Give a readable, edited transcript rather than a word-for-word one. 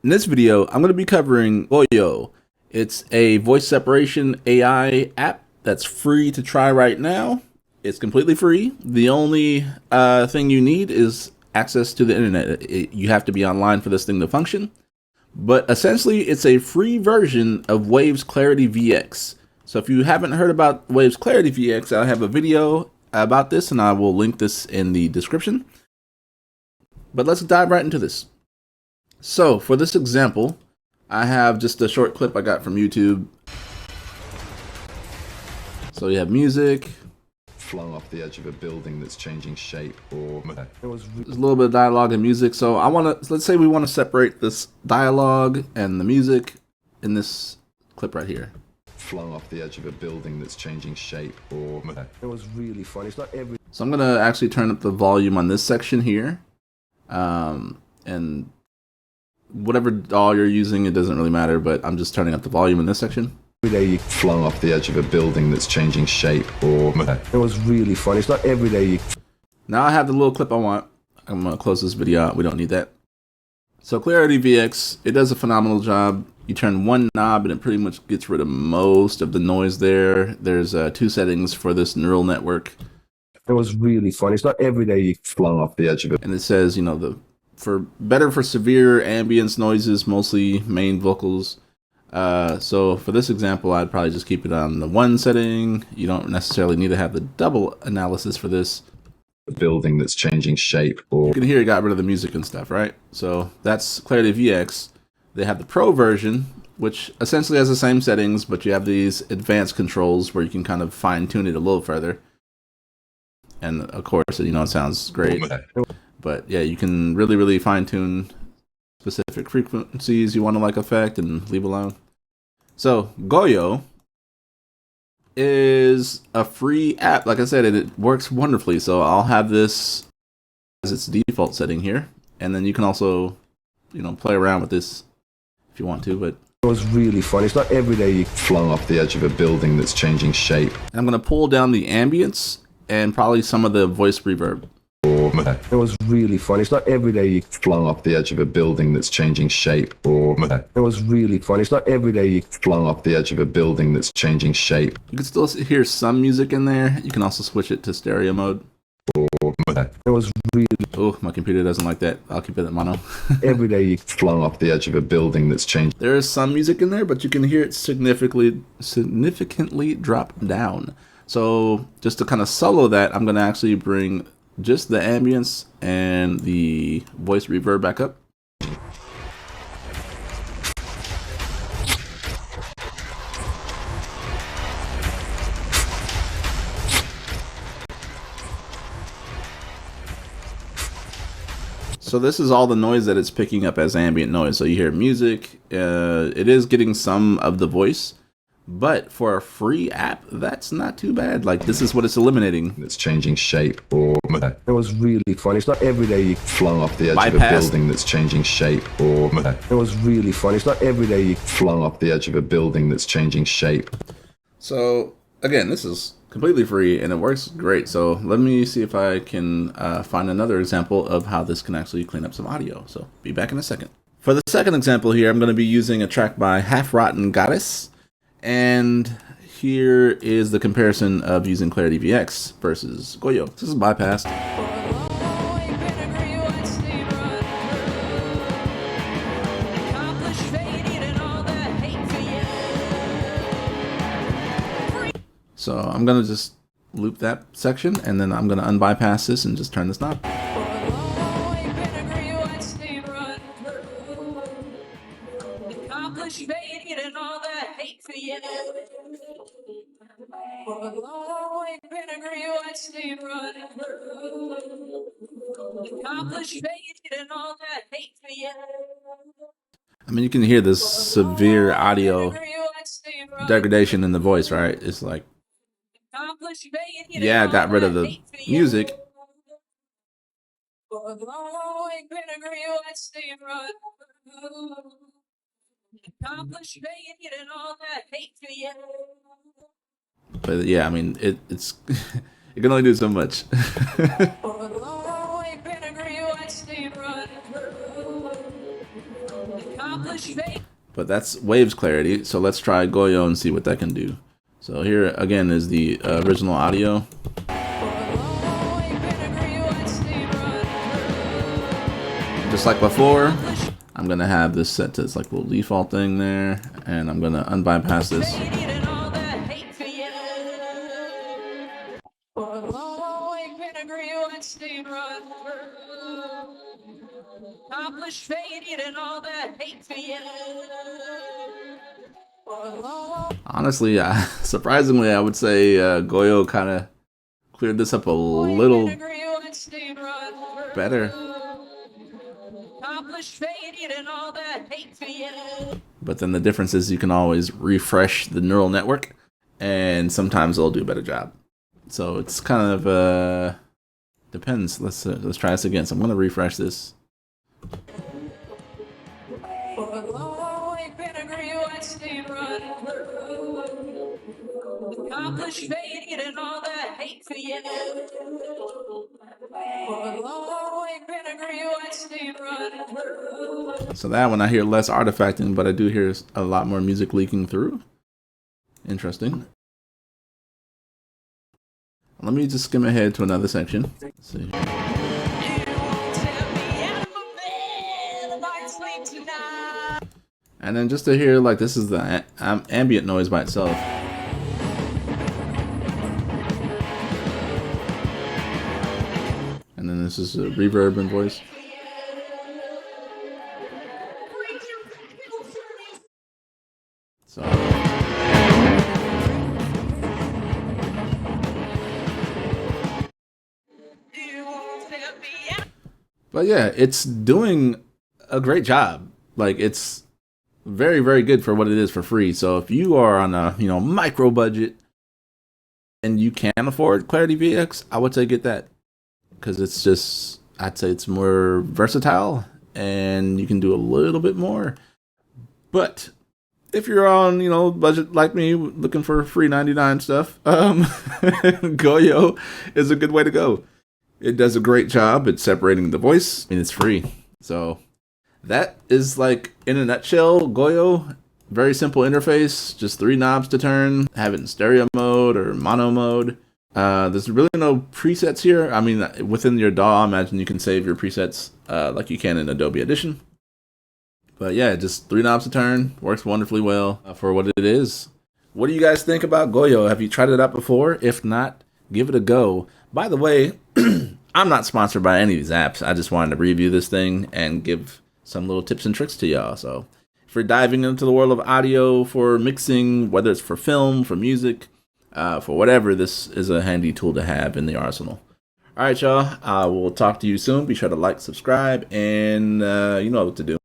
In this video, I'm going to be covering Goyo. It's a voice separation AI app that's free to try right now. It's completely free. The only thing you need is access to the internet. You have to be online for this thing to function. But essentially, it's a free version of Wave's ClarityVX. So if you haven't heard about Wave's ClarityVX, I have a video about this and I will link this in the description. But let's dive right into this. So for this example, I have just a short clip I got from YouTube. So you have music. Flung off the edge of a building that's changing shape, or there's a little bit of dialogue and music. So I want to, let's say we want to separate this dialogue and the music in this clip right here. Flung off the edge of a building that's changing shape, or it was really fun. It's not every. So I'm gonna actually turn up the volume on this section here, and whatever DAW you're using, it doesn't really matter. But I'm just turning up the volume in this section. Every day you flung off the edge of a building that's changing shape, or it was really fun. It's not every day. Now I have the little clip I want. I'm gonna close this video out. We don't need that. So ClarityVX, it does a phenomenal job. You turn one knob and it pretty much gets rid of most of the noise there. There's two settings for this neural network. It was really fun. It's not every day you flung off the edge of it. And it says, you know, better for severe ambience noises, mostly main vocals. So for this example, I'd probably just keep it on the one setting. You don't necessarily need to have the double analysis for this. A building that's changing shape, or you can hear it got rid of the music and stuff, right? So that's ClarityVX. They have the Pro version, which essentially has the same settings, but you have these advanced controls where you can kind of fine tune it a little further. And of course, you know, it sounds great. But yeah, you can really fine tune specific frequencies you want to like affect and leave alone. So Goyo is a free app. Like I said, it works wonderfully. So I'll have this as its default setting here. And then you can also, you know, play around with this if you want to, but it was really fun. It's not every day you flung off the edge of a building that's changing shape. And I'm going to pull down the ambience and probably some of the voice reverb. It was really fun. It's not every day you flung off the edge of a building that's changing shape, or it was really fun. It's not every day you flung off the edge of a building that's changing shape. You can still hear some music in there. You can also switch it to stereo mode. It was really. Oh, my computer doesn't like that. I'll keep it at mono. Every day you flung off the edge of a building that's changed. There is some music in there, but you can hear it significantly drop down. So just to kind of solo that, I'm going to actually bring just the ambience and the voice reverb back up. So this is all the noise that it's picking up as ambient noise. So you hear music, it is getting some of the voice, but for a free app, that's not too bad. Like, this is what it's eliminating. It's changing shape, or it was really fun. It's not every day you flung off the edge of a building that's changing shape, or it was really fun. It's not every day you flung off the edge of a building that's changing shape. So again, this is completely free and it works great. So let me see if I can find another example of how this can actually clean up some audio. So be back in a second. For the second example here, I'm going to be using a track by Half Rotten Goddess. And here is the comparison of using ClarityVX versus Goyo. This is bypassed. So I'm going to just loop that section, and then I'm going to unbypass this and just turn this knob. I mean, you can hear this severe audio degradation in the voice, right? It's like, yeah, I got rid of the music. But yeah, I mean, it's you can only do so much. But that's waves clarity, so let's try Goyo and see what that can do. So here again is the original audio. Just like before, I'm gonna have this set to this like little default thing there, and I'm gonna unbypass this. Honestly, surprisingly, I would say Goyo kind of cleared this up a little better. But then the difference is you can always refresh the neural network, and sometimes it'll do a better job. So it's kind of depends. Let's try this again. So I'm gonna refresh this. So that one I hear less artifacting, but I do hear a lot more music leaking through. Interesting. Let me just skim ahead to another section. Let's see. And then just to hear, like, this is the ambient noise by itself. And then this is a reverb and voice. So. But yeah, it's doing a great job. Like, it's very, very good for what it is for free. So if you are on a micro budget and you can afford ClarityVX, I would say get that, because it's just, I'd say it's more versatile and you can do a little bit more. But if you're on budget like me, looking for free 99 stuff, Goyo is a good way to go. It does a great job at separating the voice, and it's free. So that is, like, in a nutshell, Goyo. Very simple interface, just 3 knobs to turn. Have it in stereo mode or mono mode. There's really no presets here. I mean, within your DAW, I imagine you can save your presets like you can in Adobe Audition. But yeah, just 3 knobs to turn. Works wonderfully well for what it is. What do you guys think about Goyo? Have you tried it out before? If not, give it a go. By the way, I'm not sponsored by any of these apps. I just wanted to review this thing and give some little tips and tricks to y'all. So if you're diving into the world of audio for mixing, whether it's for film, for music, for whatever, this is a handy tool to have in the arsenal. All right, y'all. I will talk to you soon. Be sure to like, subscribe, and you know what to do.